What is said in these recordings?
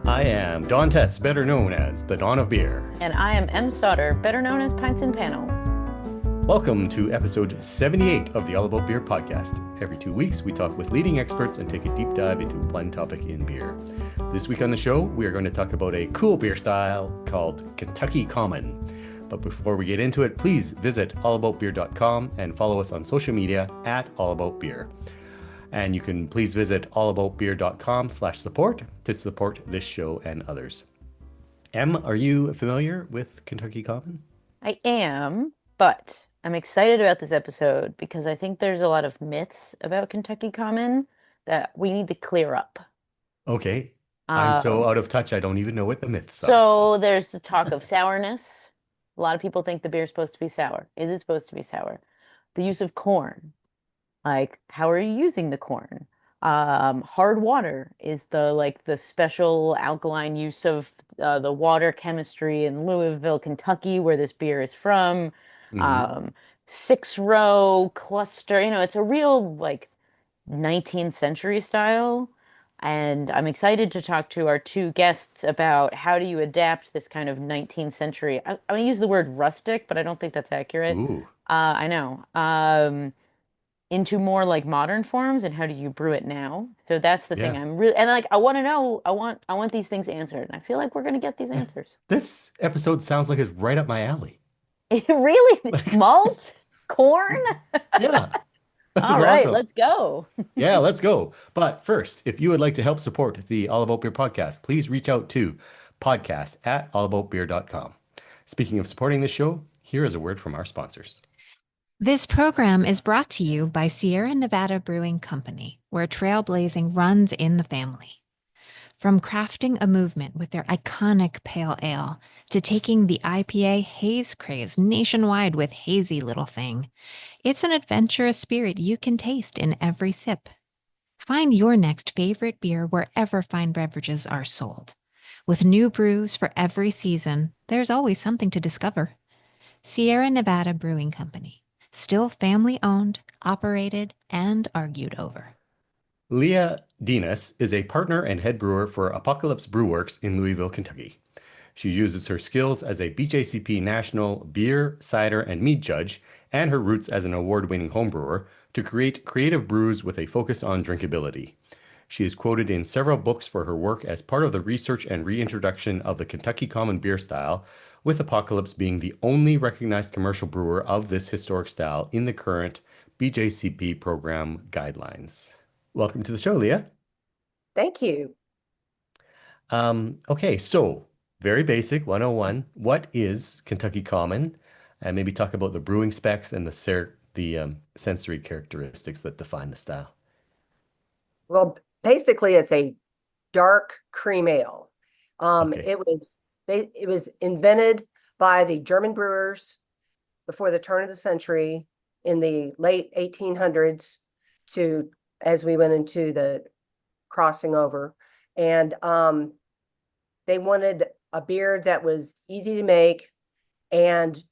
I am Don Tess, better known as the Dawn of Beer. And I am M. Sauter, better known as Pints and Panels. Welcome to episode 78 of the All About Beer podcast. Every 2 weeks, we talk with leading experts and take a deep dive into one topic in beer. This week on the show, we are going to talk about a cool beer style called Kentucky Common. But before we get into it, please visit allaboutbeer.com and follow us on social media at allaboutbeer. And you can please visit allaboutbeer.com/support to support this show and others. Em, are you familiar with Kentucky Common? I am, but I'm excited about this episode because I think there's a lot of myths about Kentucky Common that we need to clear up. Okay. I'm so out of touch, I don't even know what the myths are. So there's the talk of sourness. A lot of people think the beer is supposed to be sour. Is it supposed to be sour? The use of corn. Like, how are you using the corn? Hard water is the special alkaline use of the water chemistry in Louisville, Kentucky, where this beer is from. Mhm. 6-row cluster, it's a real 19th century style. And I'm excited to talk to our two guests about how do you adapt this kind of 19th century. I'm going to use the word rustic, but I don't think that's accurate. Ooh. I know. Into more modern forms, and how do you brew it now? So that's the thing Yeah. I'm really, and I want to know, I want these things answered, and I feel like we're going to get these Yeah. answers. This episode sounds like it's right up my alley. Really? Malt? Corn? Yeah. This is All right, awesome. let's go. Yeah, let's go. But first, if you would like to help support the All About Beer podcast, please reach out to podcast@allaboutbeer.com. Speaking of supporting this show, here is a word from our sponsors. This program is brought to you by Sierra Nevada Brewing Company, where trailblazing runs in the family. From crafting a movement with their iconic pale ale to taking the IPA haze craze nationwide with Hazy Little Thing, it's an adventurous spirit you can taste in every sip. Find your next favorite beer wherever fine beverages are sold. With new brews for every season, there's always something to discover. Sierra Nevada Brewing Company. Still family-owned, operated, and argued over. Leah Dinas is a partner and head brewer for Apocalypse Brewworks in Louisville, Kentucky. She uses her skills as a BJCP National Beer, Cider, and Mead judge and her roots as an award-winning homebrewer to create creative brews with a focus on drinkability. She is quoted in several books for her work as part of the research and reintroduction of the Kentucky Common beer style, with Apocalypse being the only recognized commercial brewer of this historic style in the current BJCP program guidelines. Welcome to the show, Leah. Thank you. Okay, so very basic 101. What is Kentucky Common? And maybe talk about the brewing specs and the sensory characteristics that define the style. Well, basically, it's a dark cream ale. Okay. It was invented by the German brewers before the turn of the century in the late 1800s as we went into the crossing over. And they wanted a beer that was easy to make, and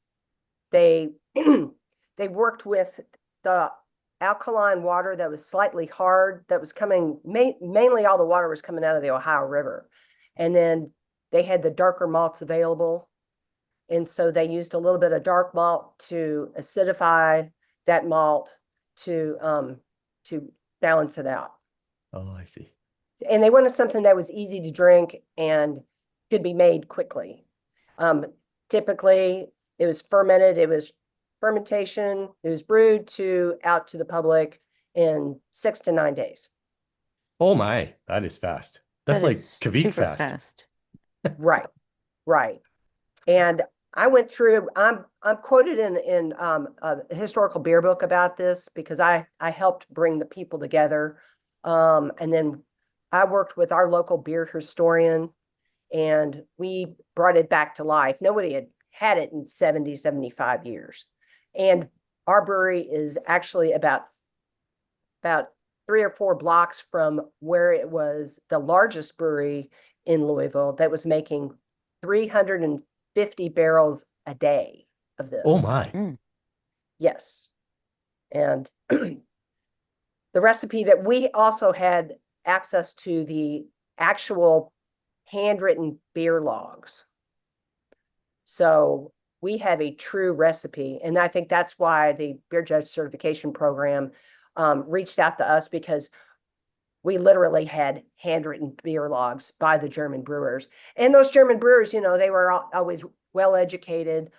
they they worked with the alkaline water that was slightly hard, that was coming, mainly all the water was coming out of the Ohio River. And then they had the darker malts available. And so they used a little bit of dark malt to acidify that malt to balance it out. Oh, I see. And they wanted something that was easy to drink and could be made quickly. Typically, it was fermented. It was fermentation. It was brewed out to the public in 6 to 9 days. Oh my, that is fast. That's That like is Kavik super fast. Right. And I went through. I'm quoted in a historical beer book about this because I helped bring the people together, and then I worked with our local beer historian, and we brought it back to life. Nobody had it in 70, 75 years. And our brewery is actually about 3 or 4 blocks from where it was the largest brewery in Louisville that was making 350 barrels a day of this. Oh my. Yes. And the recipe that we also had access to the actual handwritten beer logs. So we have a true recipe. And I think that's why the Beer Judge Certification Program reached out to us, because we literally had handwritten beer logs by the German brewers. And those German brewers, you know, they were always well educated.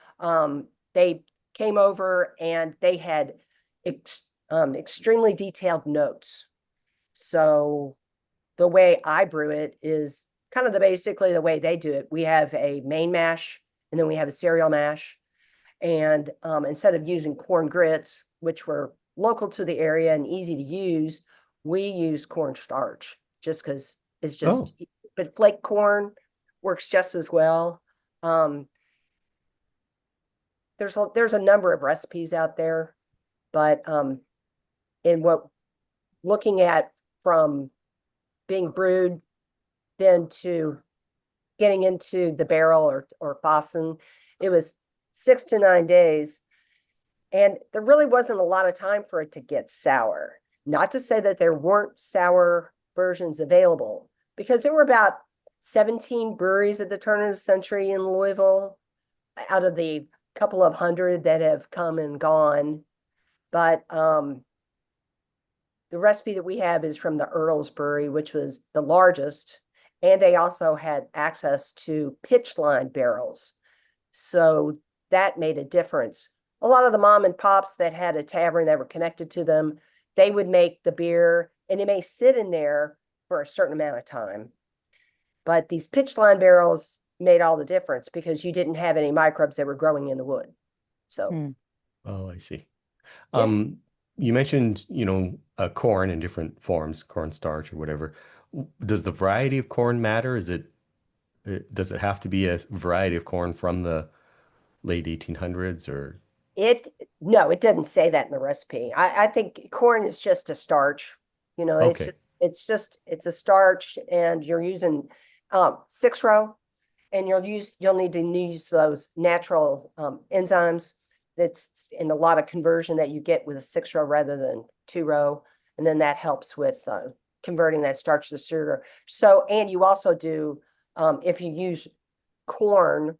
They came over and they had extremely detailed notes. So the way I brew it is kind of basically the way they do it. We have a main mash, and then we have a cereal mash. And instead of using corn grits, which were local to the area and easy to use, we use cornstarch just because it's just, but flake corn works just as well. There's a number of recipes out there, but in what looking at from being brewed then to getting into the barrel or Fossen, it was 6 to 9 days. And there really wasn't a lot of time for it to get sour. Not to say that there weren't sour versions available, because there were about 17 breweries at the turn of the century in Louisville, out of the couple of hundred that have come and gone. But the recipe that we have is from the Earl's Brewery, which was the largest, and they also had access to pitch line barrels. So that made a difference. A lot of the mom and pops that had a tavern that were connected to them, they would make the beer and it may sit in there for a certain amount of time. But these pitch line barrels made all the difference because you didn't have any microbes that were growing in the wood. So. Oh, I see. Yeah. You mentioned, corn in different forms, cornstarch or whatever. Does the variety of corn matter? Does it have to be a variety of corn from the late 1800s or? No, it doesn't say that in the recipe. I think corn is just a starch. Okay. It's a starch, and you're using 6-row, and you'll need to use those natural enzymes. That's in a lot of conversion that you get with a 6-row rather than 2-row, and then that helps with converting that starch to sugar. So, and you also do if you use corn,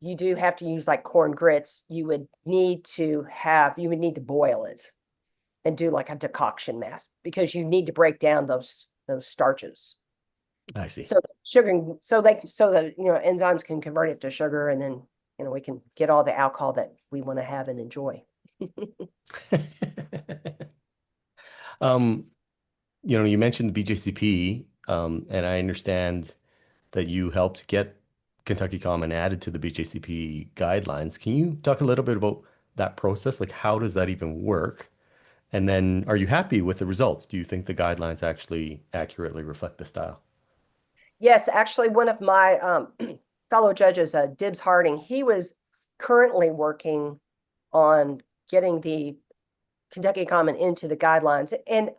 you do have to use like corn grits. You would need to boil it and do like a decoction mass, because you need to break down those starches. I see. So sugaring, so the enzymes can convert it to sugar, and then we can get all the alcohol that we want to have and enjoy. You mentioned the BJCP, and I understand that you helped get Kentucky Common added to the BJCP guidelines. Can you talk a little bit about that process? Like, how does that even work? And then, are you happy with the results? Do you think the guidelines actually accurately reflect the style? Yes, actually, one of my fellow judges, Dibbs Harding, he was currently working on getting the Kentucky Common into the guidelines. And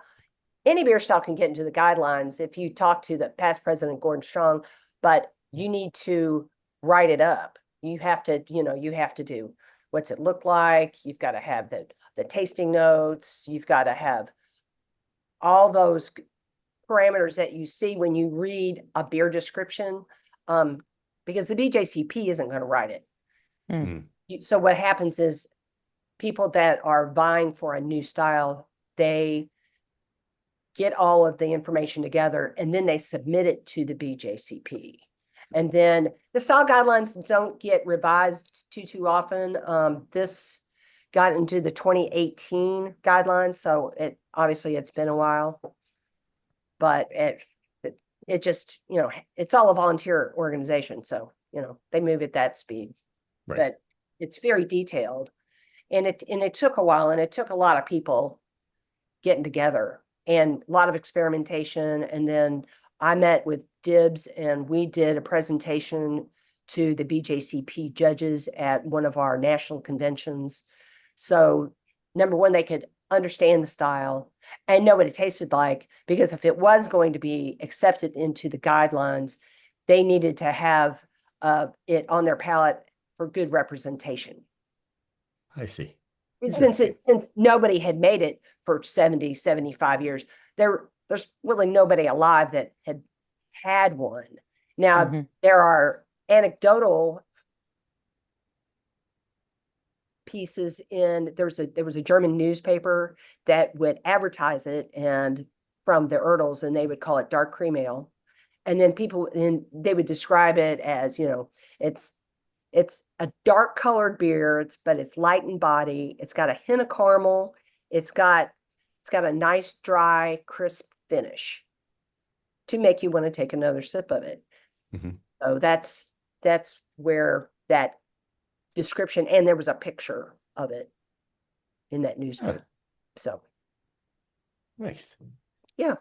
any beer style can get into the guidelines if you talk to the past president, Gordon Strong, but you need to write it up. You have to do what's it look like. You've got to have the tasting notes. You've got to have all those parameters that you see when you read a beer description, because the BJCP isn't going to write it. So what happens is people that are vying for a new style, they get all of the information together and then they submit it to the BJCP. And then the style guidelines don't get revised too often. This got into the 2018 guidelines, so it's been a while. But it just, it's all a volunteer organization, so they move at that speed. Right. But it's very detailed, and it took a while, and it took a lot of people getting together and a lot of experimentation. And then I met with Dibbs and we did a presentation to the BJCP judges at one of our national conventions. So number one, they could understand the style and know what it tasted like, because if it was going to be accepted into the guidelines, they needed to have it on their palate for good representation. I see. Since nobody had made it for 70, 75 years, there's really nobody alive that had one. Now, Mhm. there are anecdotal pieces there was a German newspaper that would advertise it and from the Erdels, and they would call it dark cream ale. And then they would describe it as, it's a dark colored beer, but it's light in body. It's got a hint of caramel. It's got a nice, dry, crisp finish to make you want to take another sip of it. Mhm. So that's where that description, and there was a picture of it in that newspaper. So Nice. yeah.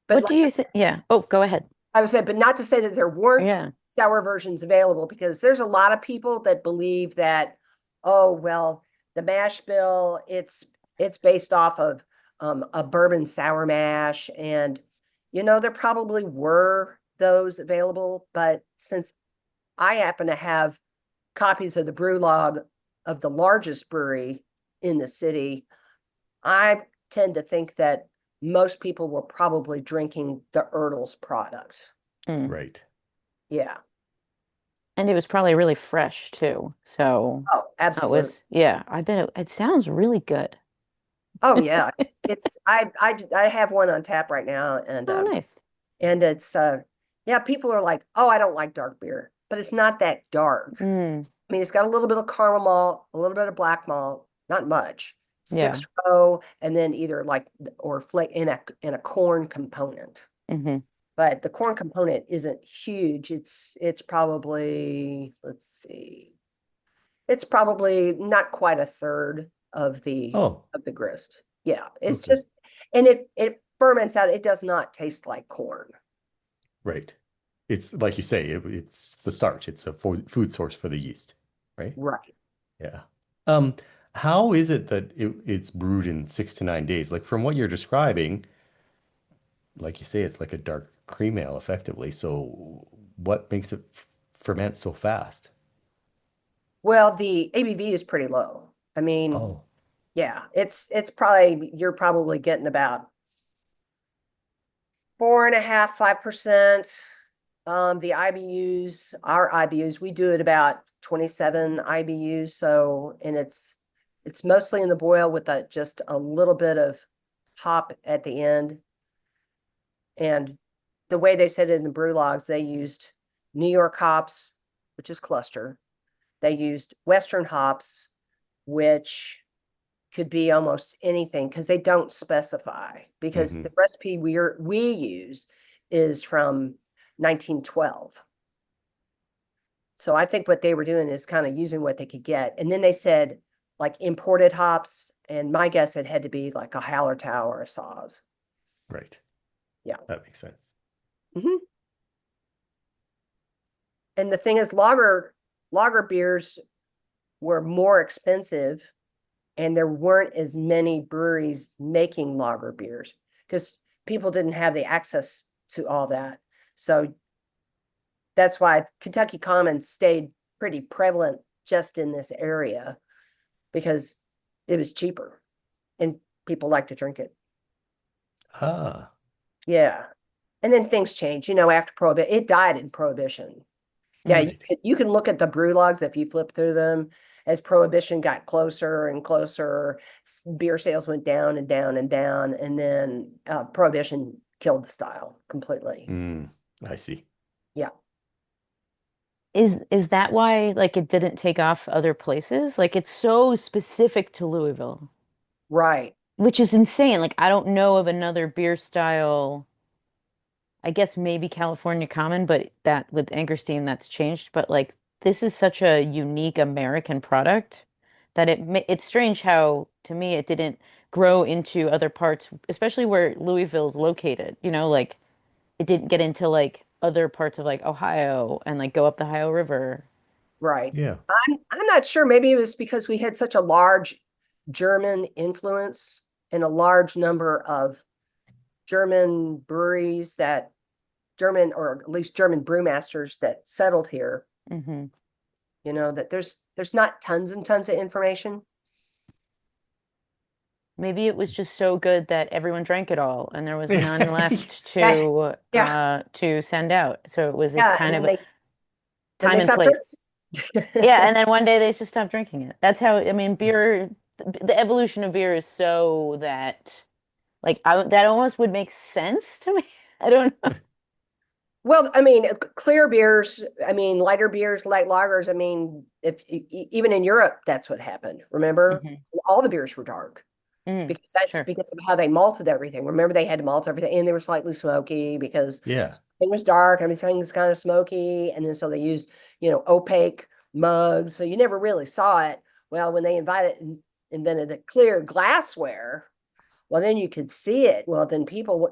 But What do you think? Yeah. Oh, go ahead. I would say, but not to say that there weren't Yeah. sour versions available, because there's a lot of people that believe that, oh, well, the mash bill, it's based off of a bourbon sour mash. And, there probably were those available, but since I happen to have copies of the brew log of the largest brewery in the city, I tend to think that most people were probably drinking the Erdels product. Mm. Right. Yeah. And it was probably really fresh too. So Oh, it absolutely. was, yeah, I bet it sounds really good. Oh yeah. I have one on tap right now, and Oh, nice. it's yeah, people are like, oh, I don't like dark beer, but it's not that dark. Mm. I mean, it's got a little bit of caramel malt, a little bit of black malt, not much. Yeah. 6 row, and then either or flake in a corn component. Hmm. But the corn component isn't huge. It's probably, let's see, it's probably not quite a third of the Oh, grist. Yeah, it's okay. just, and it ferments out. It does not taste like corn. Right. It's like you say, it's the starch. It's a food source for the yeast, right? Right. Yeah. Um, how is it that it's brewed in 6 to 9 days? Like from what you're describing, like you say, it's like a dark cream ale effectively. So what makes it ferment so fast? Well, the ABV is pretty low. I mean, Oh, yeah, you're probably getting about 4.5, 5%. The our IBUs, we do it about 27 IBUs. So, and it's mostly in the boil with just a little bit of hop at the end. And the way they said it in the brew logs, they used New York hops, which is cluster. They used Western hops, which could be almost anything, because they don't specify, because hmm. the recipe we use is from 1912. So I think what they were doing is kind of using what they could get. And then they said like imported hops, and my guess it had to be like a Hallertau or a Saaz. Right. Yeah. That makes sense. Mhm. And the thing is, lager beers were more expensive, and there weren't as many breweries making lager beers because people didn't have the access to all that. So that's why Kentucky Common stayed pretty prevalent just in this area, because it was cheaper and people like to drink it. Ah, Yeah. And then things changed, after Prohibition. It died in Prohibition. Yeah, Mm. right. you can look at the brew logs if you flip through them. As Prohibition got closer and closer, beer sales went down and down and down, and then Prohibition killed the style completely. Mm, I see. Yeah, Is that why like it didn't take off other places? Like it's so specific to Louisville, right. which is insane. Like I don't know of another beer style. I guess maybe California Common, but that with Angerstein that's changed. But like this is such a unique American product that it's strange how to me it didn't grow into other parts, especially where Louisville's located. Like it didn't get into like other parts of like Ohio and like go up the Ohio River. Right. Yeah. I'm not sure. Maybe it was because we had such a large German influence and a large number of German breweries or at least German brewmasters that settled here, Hmm. that there's not tons and tons of information. Maybe it was just so good that everyone drank it all and there was none left to send out. So it's Yeah, kind and of a then time they and stopped place. drinking. Yeah, and then one day they just stopped drinking it. That's how, I mean, beer, the evolution of beer is so that like that almost would make sense to me. I don't know. Well, I mean, clear beers, I mean, lighter beers, light lagers, I mean, even in Europe, that's what happened. Remember? Hmm. All the beers were dark because that's Sure. because of how they malted everything. Remember, they had to malt everything and they were slightly smoky because Yeah. it was dark, everything was kind of smoky. And then so they used, opaque mugs. So you never really saw it. Well, when they invented the clear glassware, well, then you could see it. Well, then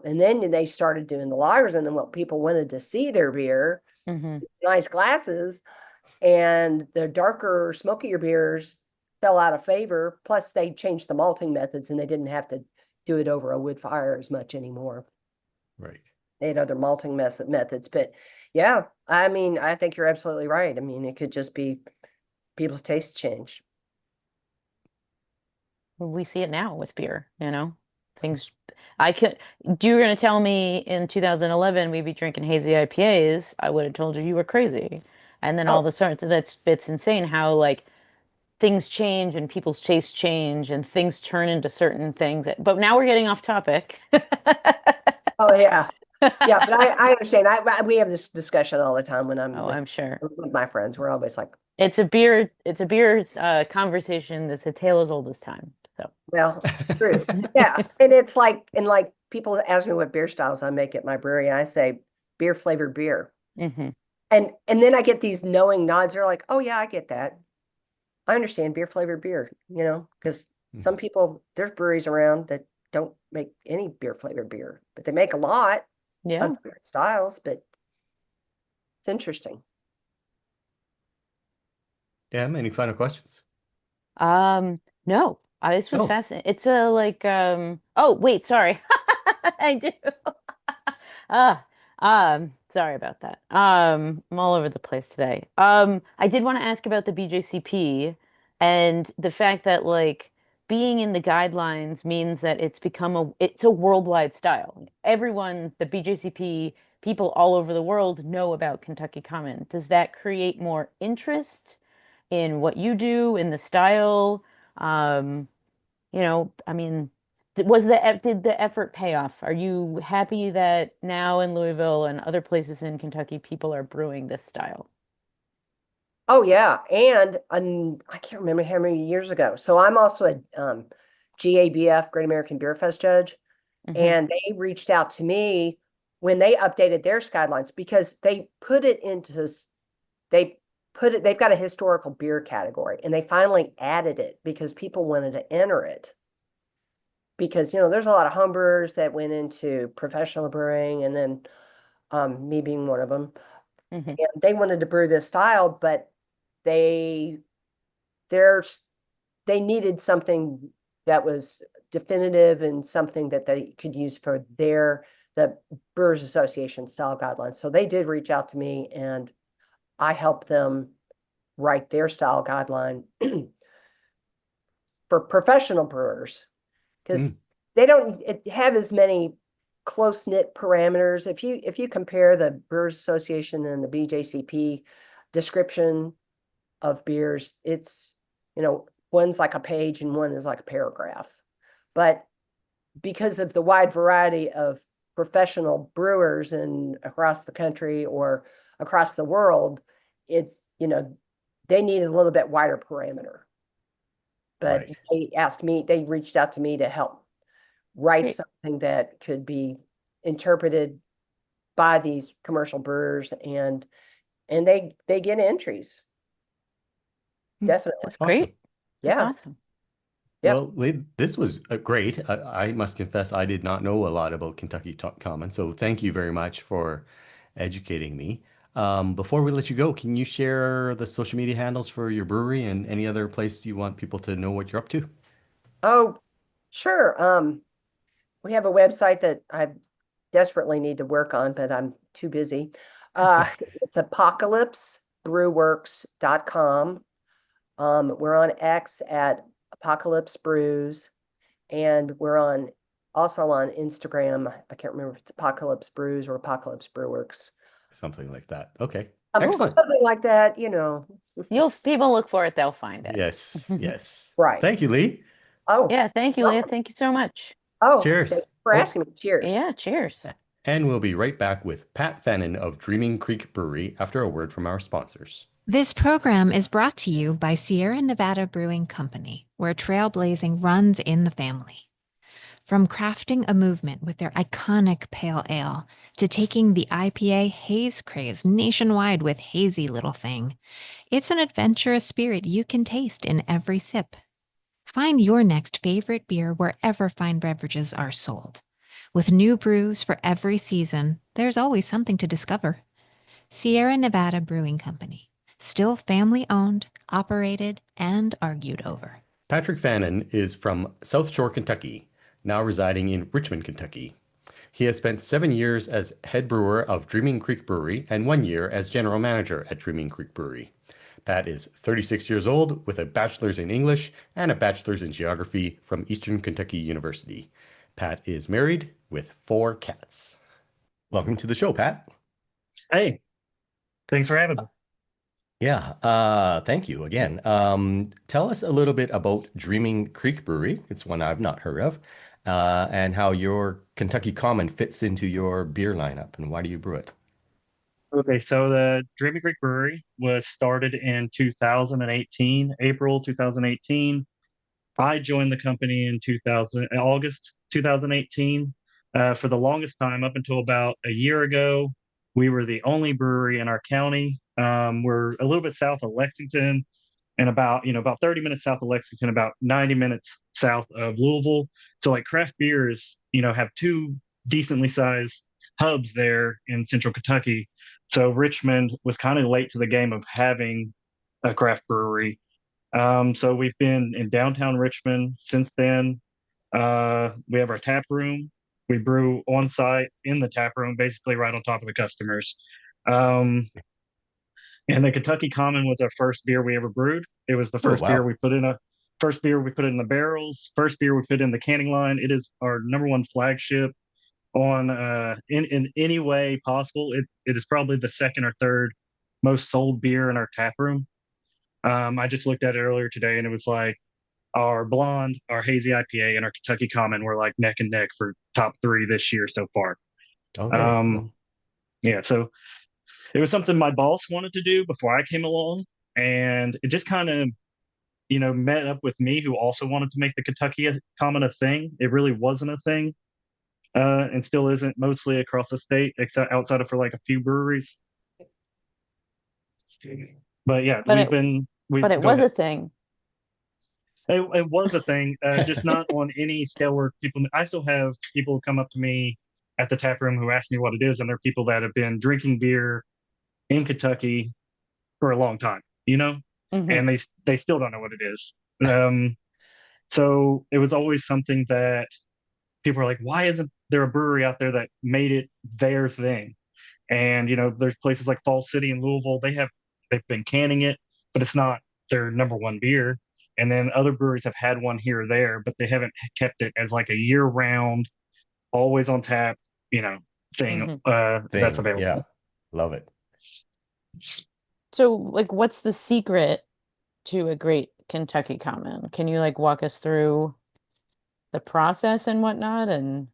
and then they started doing the lagers, and then what people wanted to see their beer, Hmm. nice glasses, and the darker, smokier beers fell out of favor. Plus, they changed the malting methods, and they didn't have to do it over a wood fire as much anymore. Right. They had other malting methods, but yeah, I mean, I think you're absolutely right. I mean, it could just be people's tastes change. We see it now with beer, Things I could you were gonna tell me in 2011 we'd be drinking hazy IPAs, I would have told you were crazy. And then all Oh, of a sudden it's insane how like things change and people's tastes change and things turn into certain things. But now we're getting off topic. oh yeah. Yeah, but I understand. We have this discussion all the time when I'm Oh, I'm sure. with my friends. We're always like, It's a beer conversation that's a tale as old as time. So well, true. Yeah. And it's like, people ask me what beer styles I make at my brewery, and I say beer flavored beer. hmm And then I get these knowing nods. They're like, oh yeah, I get that. I understand beer flavored beer, because some people, there's breweries around that don't make any beer flavored beer, but they make a lot Yeah. of different styles, but it's interesting. Yeah. Any final questions? No, this was Oh, fascinating. It's a like, oh, wait, sorry. I do. Ah, sorry about that. I'm all over the place today. I did want to ask about the BJCP and the fact that like being in the guidelines means that it's a worldwide style. Everyone, the BJCP people all over the world know about Kentucky Common. Does that create more interest in what you do, in the style? Um, I mean, did the effort pay off? Are you happy that now in Louisville and other places in Kentucky, people are brewing this style? Oh yeah, and I can't remember how many years ago. So I'm also a GABF, Great American Beer Fest judge, Hmm. and they reached out to me when they updated their guidelines because they they've got a historical beer category, and they finally added it because people wanted to enter it. Because there's a lot of homebrewers that went into professional brewing, and then me being one of them, Hmm. and they wanted to brew this style, but they there's they needed something that was definitive and something that they could use for the Brewers Association style guidelines. So they did reach out to me, and I helped them write their style guideline for professional brewers because mm, they don't have as many close knit parameters. If you compare the Brewers Association and the BJCP description of beers, it's one's like a page and one is like a paragraph. But because of the wide variety of professional brewers and across the country or across the world, it's they need a little bit wider parameter. But right. they reached out to me to help write Great. something that could be interpreted by these commercial brewers, and they get entries. Mm, Definitely. That's awesome. great. That's Yeah. awesome. Yep. Well, this was great. I must confess, I did not know a lot about Kentucky Common, so thank you very much for educating me. Before we let you go, can you share the social media handles for your brewery and any other place you want people to know what you're up to? Oh, sure. We have a website that I desperately need to work on, but I'm too busy. It's apocalypsebrewworks.com. We're on X at Apocalypse Brews, And we're also on Instagram. I can't remember if it's Apocalypse Brews or Apocalypse Brewworks. Something like that. Okay. Cool. Excellent. Something like that, People look for it, they'll find it. Yes. Yes. Right. Thank you, Lee. Oh, Yeah, thank you, Leah. welcome. Thank you so much. Oh, Cheers. thanks for Oh, asking me. Cheers. Yeah, cheers. and we'll be right back with Pat Fannin of Dreaming Creek Brewery after a word from our sponsors. This program is brought to you by Sierra Nevada Brewing Company, where trailblazing runs in the family. From crafting a movement with their iconic pale ale to taking the IPA haze craze nationwide with Hazy Little Thing, it's an adventurous spirit you can taste in every sip. Find your next favorite beer wherever fine beverages are sold. With new brews for every season, there's always something to discover. Sierra Nevada Brewing Company, still family-owned, operated, and argued over. Patrick Fannin is from South Shore, Kentucky, now residing in Richmond, Kentucky. He has spent 7 years as head brewer of Dreaming Creek Brewery and 1 year as general manager at Dreaming Creek Brewery. Pat is 36 years old with a bachelor's in English and a bachelor's in geography from Eastern Kentucky University. Pat is married with 4 cats. Welcome to the show, Pat. Hey, thanks for having me. Yeah, thank you again. Tell us a little bit about Dreaming Creek Brewery. It's one I've not heard of, and how your Kentucky Common fits into your beer lineup and why do you brew it? Okay, so the Dreaming Creek Brewery was started in 2018, April 2018. I joined the company in August 2018. For the longest time, up until about a year ago, we were the only brewery in our county. We're a little bit south of Lexington and about 30 minutes south of Lexington, about 90 minutes south of Louisville. So like craft beers, have 2 decently sized hubs there in central Kentucky. So Richmond was kind of late to the game of having a craft brewery. So we've been in downtown Richmond since then. We have our tap room. We brew on site in the tap room, basically right on top of the customers. Um, and the Kentucky Common was our first beer we ever brewed. It was the Oh, first beer wow. we put in first beer we put in the barrels, first beer we put in the canning line. It is our number one flagship on in any way possible. It is probably the second or third most sold beer in our tap room. I just looked at it earlier today and it was like our blonde, our hazy IPA, and our Kentucky Common were like neck and neck for top 3 this year so far. Okay. Um, yeah, so it was something my boss wanted to do before I came along, and it just kind of met up with me, who also wanted to make the Kentucky Common a thing. It really wasn't a thing, and still isn't, mostly across the state, except outside of for like a few breweries. But yeah, But it go was ahead. a thing. It was a thing, just not on any scale where people. I still have people come up to me at the tap room who ask me what it is, and they're people that have been drinking beer in Kentucky for a long time, Mhm. and they still don't know what it is. So it was always something that people are like, why isn't there a brewery out there that made it their thing? And there's places like Fall City and Louisville. They've been canning it, but it's not their number one beer. And then other breweries have had one here or there, but they haven't kept it as like a year-round, always on tap, thing that's Thing. available. Yeah. Love it. So, like, what's the secret to a great Kentucky Common? Can you like walk us through the process and whatnot? And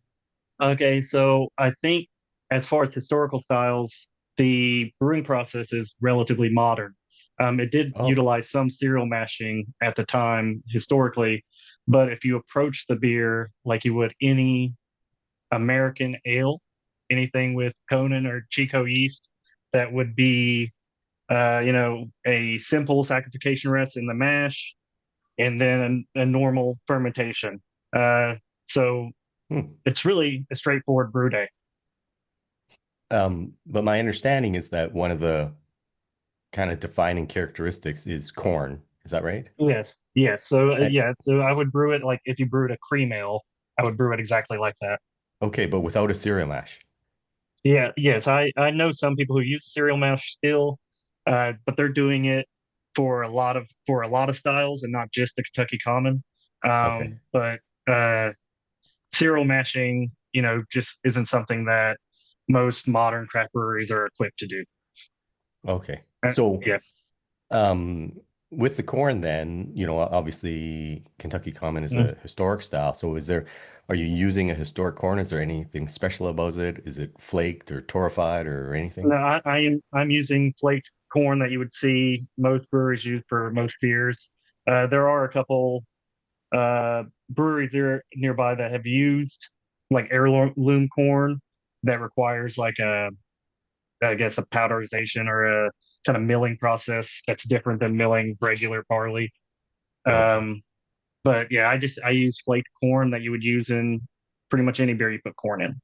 Okay, so I think as far as historical styles, the brewing process is relatively modern. It did Oh, utilize some cereal mashing at the time historically, but if you approach the beer like you would any American ale, anything with Conan or Chico yeast, that would be, a simple saccharification rest in the mash, and then a normal fermentation. So hmm. it's really a straightforward brew day. But my understanding is that one of the kind of defining characteristics is corn. Is that right? Yes, yes. So And, yeah, so I would brew it like if you brewed a cream ale, I would brew it exactly like that. okay, but without a cereal mash. Yeah, yes. I know some people who use cereal mash still, but they're doing it for a lot of styles and not just the Kentucky Common. Okay. But cereal mashing, just isn't something that most modern craft breweries are equipped to do. Okay. Uh, So, yeah. um, with the corn, then, obviously Kentucky Common is Mm. a historic style. So, are you using a historic corn? Is there anything special about it? Is it flaked or torrefied or anything? No, I'm using flaked corn that you would see most breweries use for most beers. There are a couple breweries there nearby that have used like heirloom corn that requires like I guess a powderization or a kind of milling process that's different than milling regular barley. Okay. Um, but yeah, I use flaked corn that you would use in pretty much any beer you put corn in.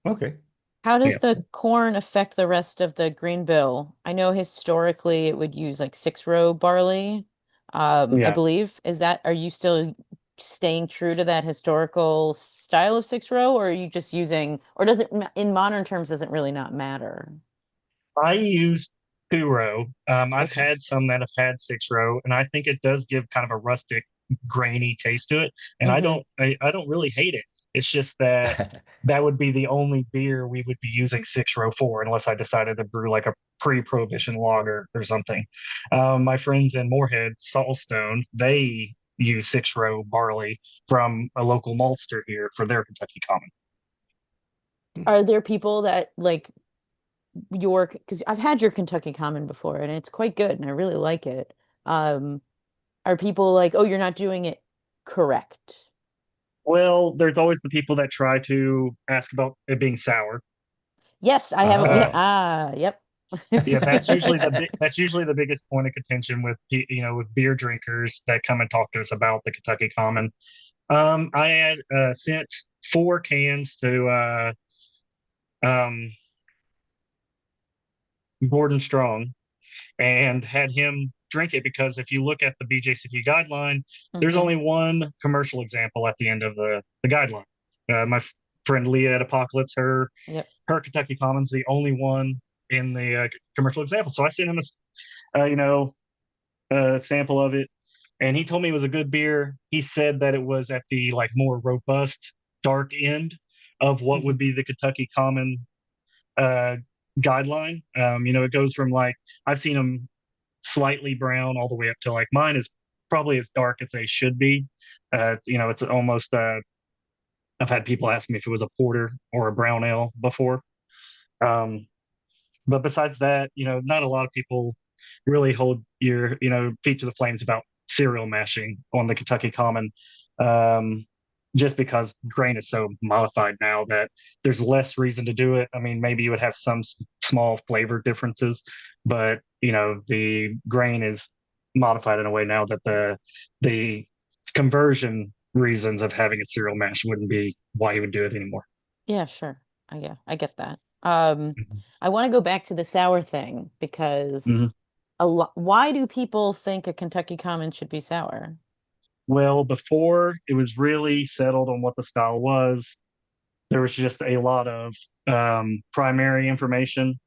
Okay. How Yeah. does the corn affect the rest of the grain bill? I know historically it would use like 6-row barley, I Yeah. believe. Are you still staying true to that historical style of 6-row, or are you just using, or does it, in modern terms, doesn't really not matter? I use 2-row. I've Okay. had some that have had 6-row, and I think it does give kind of a rustic, grainy taste to it. And Mm-hmm. I don't really hate it. It's just that that would be the only beer we would be using 6-row for, unless I decided to brew like a pre-prohibition lager or something. My friends in Moorhead, Saltstone, they use 6-row barley from a local maltster here for their Kentucky Common. Are there people that like because I've had your Kentucky Common before and it's quite good and I really like it. Um, are people like, oh, you're not doing it correct? Well, there's always the people that try to ask about it being sour. Yes, I haven't. Uh, Yep. yeah, that's usually the biggest point of contention with with beer drinkers that come and talk to us about the Kentucky Common. I had sent 4 cans to um, Gordon Strong and had him drink it because if you look at the BJCP guideline, there's Hmm. only one commercial example at the end of the guideline. My friend Leah at Apocalypse, Yep. her Kentucky Common's the only one in the commercial example. So I sent him a sample of it, and he told me it was a good beer. He said that it was at the like more robust, dark end of what Hmm. would be the Kentucky Common uh, guideline. It goes from like I've seen them slightly brown all the way up to like mine is probably as dark as they should be. It's almost. I've had people ask me if it was a porter or a brown ale before. Um, but besides that, not a lot of people really hold your, feet to the flames about cereal mashing on the Kentucky Common, um, just because grain is so modified now that there's less reason to do it. I mean, maybe you would have some small flavor differences, but the grain is modified in a way now that the conversion reasons of having a cereal mash wouldn't be why you would do it anymore. Yeah, sure. I get that. Mhm. I want to go back to the sour thing because Mhm. why do people think a Kentucky Common should be sour? Well, before it was really settled on what the style was, there was just a lot of primary information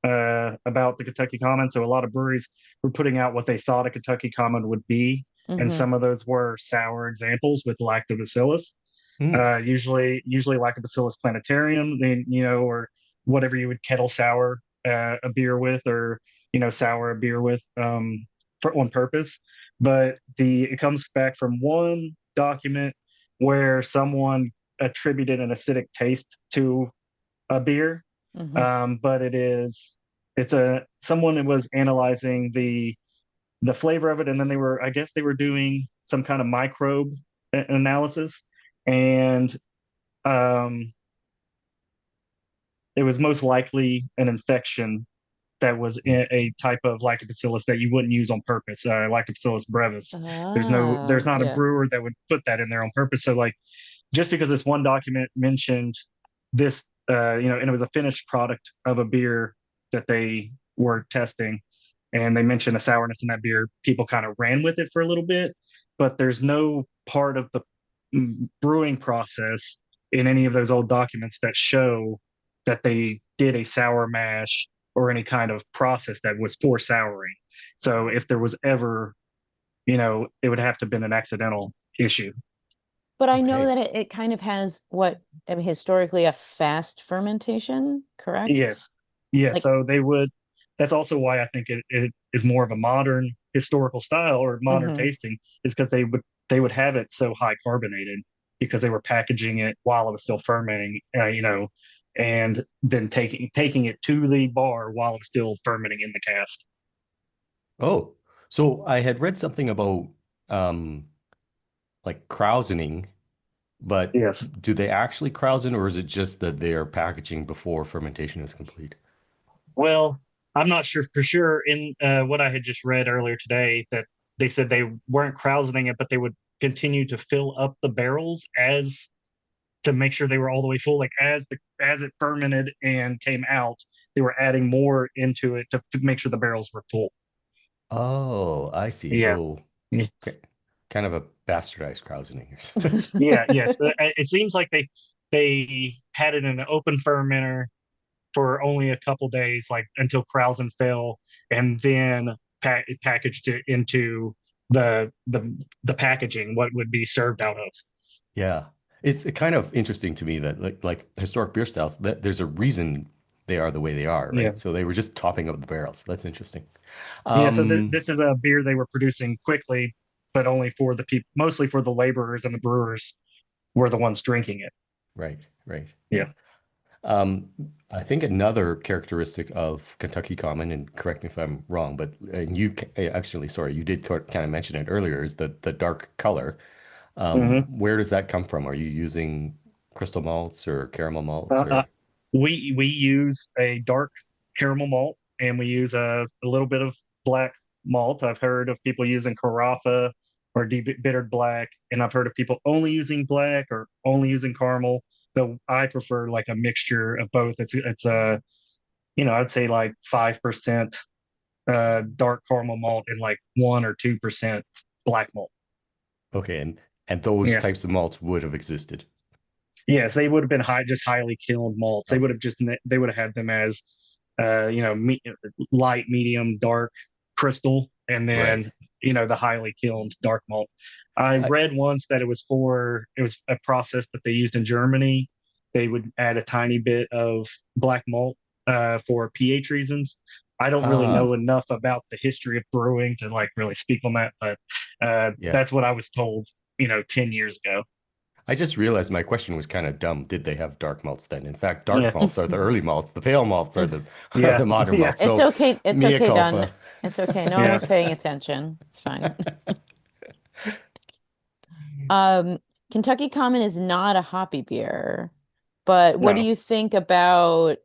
about the Kentucky Common. So a lot of breweries were putting out what they thought a Kentucky Common would be, and Hmm. some of those were sour examples with lactobacillus. Hmm. Usually Lactobacillus plantarum, then or whatever you would kettle sour a beer with, or sour a beer with on purpose. But it comes back from one document where someone attributed an acidic taste to a beer, Hmm. but it's a someone that was analyzing the flavor of it, and then I guess they were doing some kind of microbe analysis, and um, it was most likely an infection that was in a type of lactobacillus that you wouldn't use on purpose, Lactobacillus brevis. There's not a Yeah. brewer that would put that in there on purpose. So like, just because this one document mentioned this, and it was a finished product of a beer that they were testing, and they mentioned a sourness in that beer, people kind of ran with it for a little bit, but there's no part of the brewing process in any of those old documents that show that they did a sour mash or any kind of process that was for souring. So if there was ever, it would have to have been an accidental issue. But I know Okay. that it kind of has what, I mean, historically a fast fermentation, correct? Yes. Yeah. Like, So they would, that's also why I think it is more of a modern historical style or modern hmm tasting, is because they would have it so high carbonated because they were packaging it while it was still fermenting, and then taking it to the bar while it's still fermenting in the cask. Oh, so I had read something about um like krausening, but Yes. do they actually krausen or is it just that they are packaging before fermentation is complete? Well, I'm not sure for sure. In what I had just read earlier today, that they said they weren't krausening it, but they would continue to fill up the barrels as to make sure they were all the way full. Like as it fermented and came out, they were adding more into it to make sure the barrels were full. Oh, I see. Yeah. So Yeah. okay, kind of a bastardized krausening or something. Yeah. Yes. It seems like they had it in an open fermenter for only a couple days, like until Krausen fell, and then packaged it into the packaging, what would be served out of. Yeah. It's kind of interesting to me that like historic beer styles, that there's a reason they are the way they are, Yeah. right? So they were just topping up the barrels. That's interesting. Yeah. So Um, this is a beer they were producing quickly, but only for the people, mostly for the laborers, and the brewers were the ones drinking it. right, right. Yeah. Um, I think another characteristic of Kentucky Common, and correct me if I'm wrong, but and actually, sorry, you did kind of mention it earlier, is the dark color. Hmm. Where does that come from? Are you using crystal malts or caramel malts Uh, uh, or we use a dark caramel malt, and we use a little bit of black malt. I've heard of people using carafa or bittered black, and I've heard of people only using black or only using caramel. Though I prefer like a mixture of both. It's a, I'd say like 5% dark caramel malt and like 1 or 2% black malt. okay, and those Yeah. types of malts would have existed. Yes, they would have been just highly kilned malts. They would Okay, have they would have had them as light, medium, dark, crystal, and right. then the highly kilned dark malt. I I, read once that it was a process that they used in Germany. They would add a tiny bit of black malt for pH reasons. I don't really know ah, enough about the history of brewing to like really speak on that, but yeah. that's what I was told, 10 years ago. I just realized my question was kind of dumb. Did they have dark malts then? In fact, dark Yeah, malts are the early malts. The pale malts are the are yeah, the modern yeah, malts. it's So okay. It's mea okay, Don. culpa. It's okay. No one yeah. was paying attention. It's fine. Um, Kentucky Common is not a hoppy beer, but what do No. you think about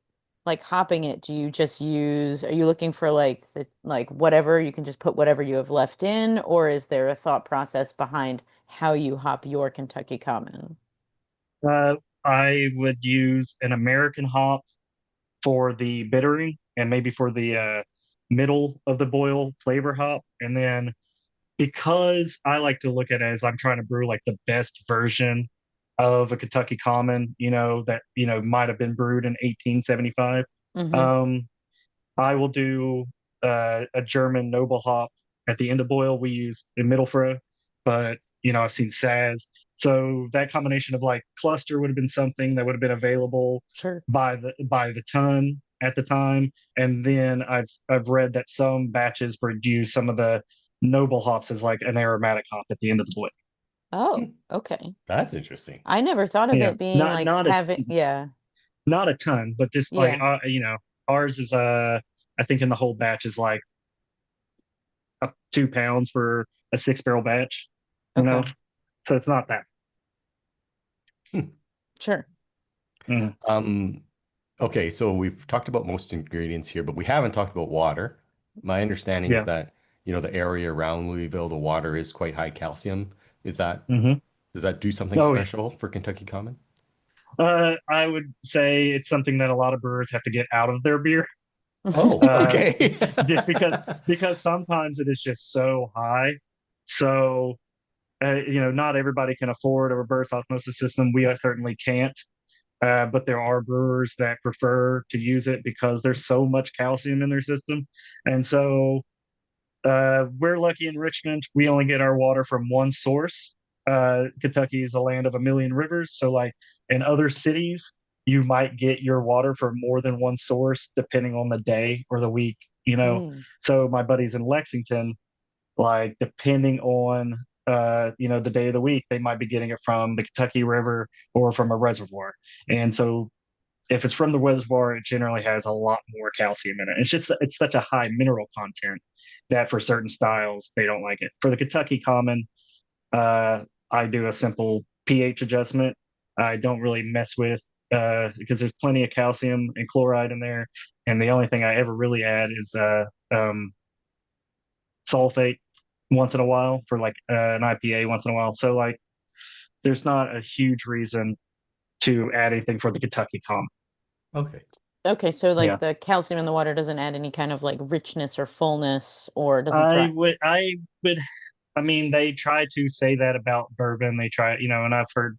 like hopping it? Do you just use, are you looking for like the like whatever, you can just put whatever you have left in, or is there a thought process behind how you hop your Kentucky Common? Uh, I would use an American hop for the bittering and maybe for the middle of the boil flavor hop. And then because I like to look at it as I'm trying to brew like the best version of a Kentucky Common, that, might have been brewed in 1875. Mm-hmm. Um, I will do a German noble hop at the end of boil. We use in Mittelfrüh, but I've seen Saz. So that combination of like cluster would have been something that would have been available Sure. by the ton at the time. And then I've read that some batches would use some of the noble hops as like an aromatic hop at the end of the boil. Oh, okay. That's interesting. I never thought of Yeah, it being not like not a having, yeah, not a ton, but just like yeah. ours is I think in the whole batch is like up 2 pounds for a 6 barrel batch, you know, Okay. so it's not that. Hmm. Sure. Mm, Um, okay, so we've talked about most ingredients here, but we haven't talked about water. My understanding is yeah. that, the area around Louisville, the water is quite high calcium. Is that Hmm. does that do something Oh, yeah. special for Kentucky Common? I would say it's something that a lot of brewers have to get out of their beer, Oh, uh, okay. just because sometimes it is just so high. So not everybody can afford a reverse osmosis system. We certainly can't. But there are brewers that prefer to use it because there's so much calcium in their system. And so we're lucky in Richmond. We only get our water from one source. Kentucky is a land of a million rivers. So like in other cities, you might get your water from more than one source depending on the day or the week, you know. Mm. So my buddies in Lexington, like depending on the day of the week, they might be getting it from the Kentucky River or from a reservoir. And so if it's from the reservoir, it generally has a lot more calcium in it. It's such a high mineral content that for certain styles they don't like it. For the Kentucky Common, I do a simple pH adjustment. I don't really mess with because there's plenty of calcium and chloride in there, and the only thing I ever really add is um, sulfate once in a while for like an IPA once in a while. So like, there's not a huge reason to add anything for the Kentucky Common. Okay. Okay, so like Yeah. the calcium in the water doesn't add any kind of like richness or fullness, or doesn't I dry. would, I would, I mean, they try to say that about bourbon. They try, and I've heard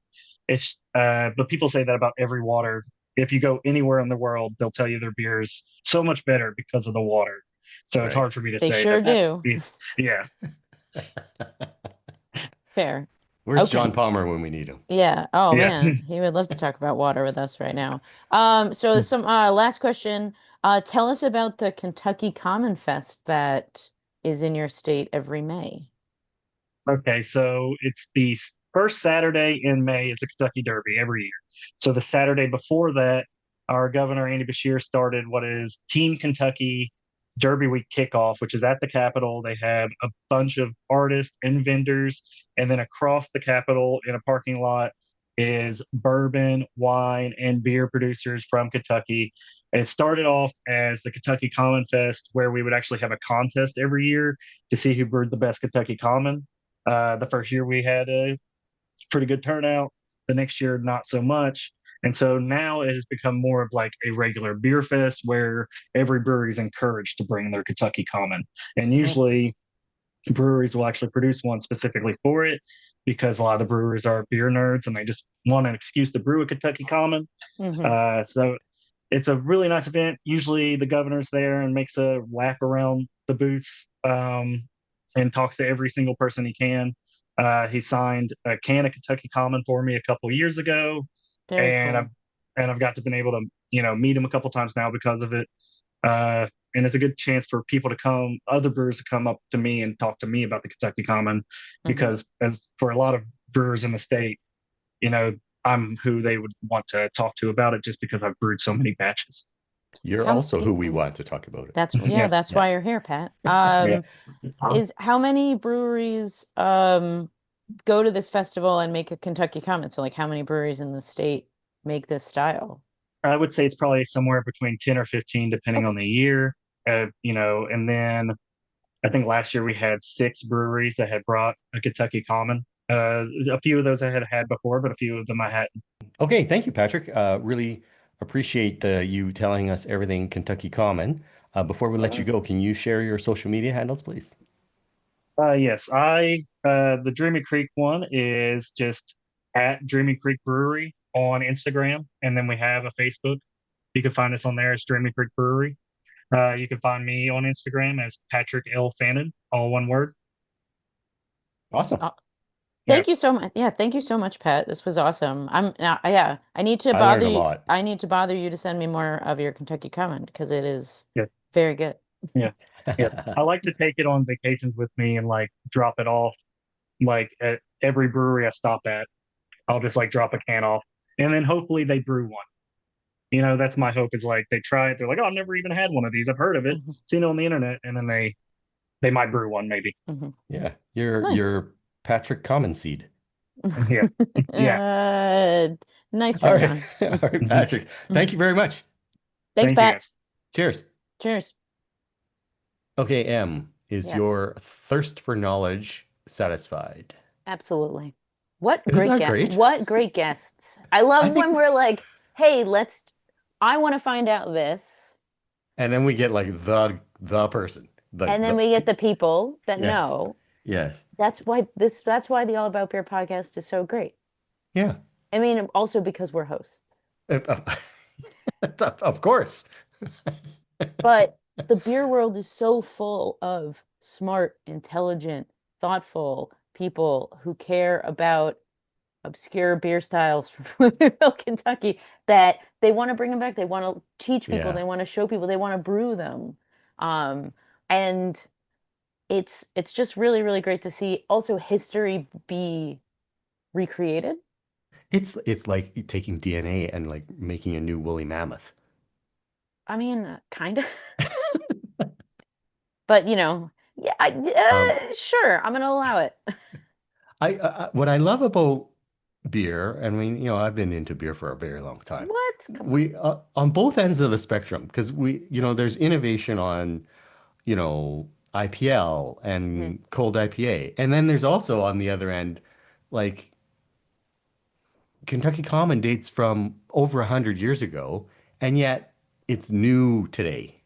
but people say that about every water. If you go anywhere in the world, they'll tell you their beer is so much better because of the water. So it's Right. hard for me to They say sure that do. yeah. Fair. Where's Okay. John Palmer when we need him? Yeah. Oh Yeah. man, he would love to talk about water with us right now. So some last question. Tell us about the Kentucky Common Fest that is in your state every May. Okay, so it's the first Saturday in May is the Kentucky Derby every year. So the Saturday before that, our governor Andy Beshear started what is Team Kentucky Derby Week kickoff, which is at the Capitol. They have a bunch of artists and vendors, and then across the Capitol in a parking lot is bourbon, wine, and beer producers from Kentucky. And it started off as the Kentucky Common Fest, where we would actually have a contest every year to see who brewed the best Kentucky Common. The first year we had a pretty good turnout. The next year, not so much. And so now it has become more of like a regular beer fest where every brewery is encouraged to bring their Kentucky Common. And usually breweries will actually produce one specifically for it because a lot of the brewers are beer nerds and they just want an excuse to brew a Kentucky Common. So it's a really nice event. Usually the governor's there and makes a lap around the booths and talks to every single person he can. He signed a can of Kentucky Common for me a couple years ago, Very and cool. I've got to been able to meet him a couple times now because of it. And it's a good chance for people to come, other brewers to come up to me and talk to me about the Kentucky Common, because as for a lot of brewers in the state, I'm who they would want to talk to about it just because I've brewed so many batches. You're How- also who we yeah. want to talk about it. That's Yeah. that's Yeah. why you're here, Pat. Yeah. Is how many breweries go to this festival and make a Kentucky Common? So like how many breweries in the state make this style? I would say it's probably somewhere between 10 or 15, depending on Okay. the year. And then I think last year we had 6 breweries that had brought a Kentucky Common. A few of those I had before, but a few of them I hadn't. Okay, thank you, Patrick. Really appreciate you telling us everything Kentucky Common. Before we let you go, can you share your social media handles, please? Yes, the Dreamy Creek one is just at Dreamy Creek Brewery on Instagram, and then we have a Facebook. You can find us on there as Dreamy Creek Brewery. You can find me on Instagram as Patrick L. Fannin, all one word. Awesome. Thank you so much. Yeah, thank you so much, Pat. This was awesome. Yeah, I need to I bother learned a you. lot. I need to bother you to send me more of your Kentucky Common because it is Yeah. very good. Yeah. Yes. I like to take it on vacations with me and like drop it off like at every brewery I stop at. I'll just like drop a can off and then hopefully they brew one. That's my hope is like they try it. They're like, oh, I've never even had one of these. I've heard of it, seen it on the internet, and then they might brew one maybe. Yeah, you're Nice. Patrick Common Seed. Yeah. Yeah. Nice All turnaround. right, all right, Patrick. Thank you very much. Thanks, Thank you Pat. guys. Cheers. Cheers. Okay, Em, is Yes. your thirst for knowledge satisfied? Absolutely. What Isn't great that great? What great guests. I love I when think, we're like, hey, I want to find out this. and then we get like the person, And then we get the people that yes, know. yes, That's why the All About Beer podcast is so great. yeah. I mean, also because we're hosts. Of course. But the beer world is so full of smart, intelligent, thoughtful people who care about obscure beer styles from Louisville, Kentucky, that they want to bring them back. They want to teach people. Yeah. They want to show people. They want to brew them. And it's just really, really great to see also history be recreated. It's like taking DNA and like making a new woolly mammoth. I mean, kind of. But yeah, sure, I'm gonna allow it. What I love about beer, I mean, I've been into beer for a very long time. What? Come on. We on both ends of the spectrum, because there's innovation on, IPL and cold IPA, and then there's also on the other end, like Kentucky Common dates from over 100 years ago, and yet it's new today.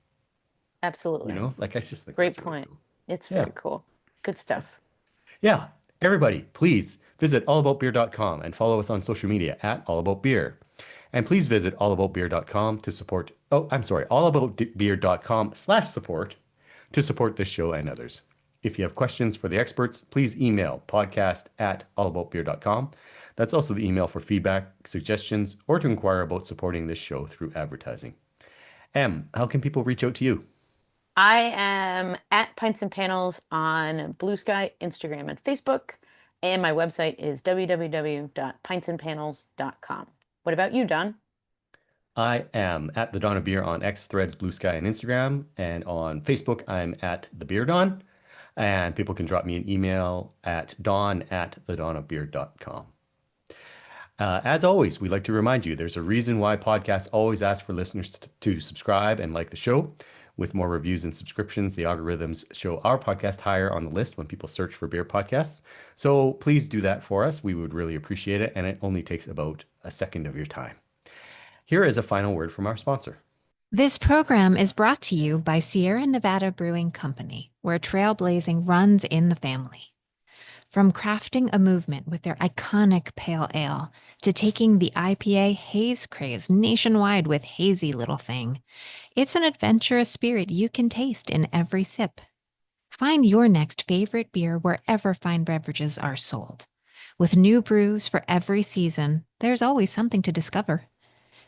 Absolutely. Like I just think Great that's really point. cool. It's Yeah. very cool. Good stuff. Yeah. Everybody, please visit allaboutbeer.com and follow us on social media at allaboutbeer. And please visit allaboutbeer.com to support, allaboutbeer.com/support to support this show and others. If you have questions for the experts, please email podcast@allaboutbeer.com. That's also the email for feedback, suggestions, or to inquire about supporting this show through advertising. Em, how can people reach out to you? I am at Pints and Panels on Blue Sky, Instagram, and Facebook. And my website is www.pintsandpanels.com. What about you, Don? I am at the Dawn of Beer on X, Threads, Blue Sky, and Instagram. And on Facebook, I'm at the Beer Dawn. And people can drop me an email at dawn@thedawnofbeer.com. As always, we'd like to remind you there's a reason why podcasts always ask for listeners to subscribe and like the show. With more reviews and subscriptions, the algorithms show our podcast higher on the list when people search for beer podcasts. So please do that for us. We would really appreciate it. And it only takes about a second of your time. Here is a final word from our sponsor. This program is brought to you by Sierra Nevada Brewing Company, where trailblazing runs in the family. From crafting a movement with their iconic pale ale to taking the IPA haze craze nationwide with Hazy Little Thing, it's an adventurous spirit you can taste in every sip. Find your next favorite beer wherever fine beverages are sold. With new brews for every season, there's always something to discover.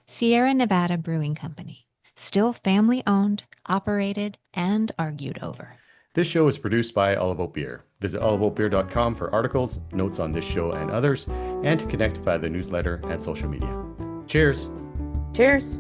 Sierra Nevada Brewing Company, still family-owned, operated, and argued over. This show is produced by All About Beer. Visit allaboutbeer.com for articles, notes on this show and others, and to connect via the newsletter and social media. Cheers! Cheers!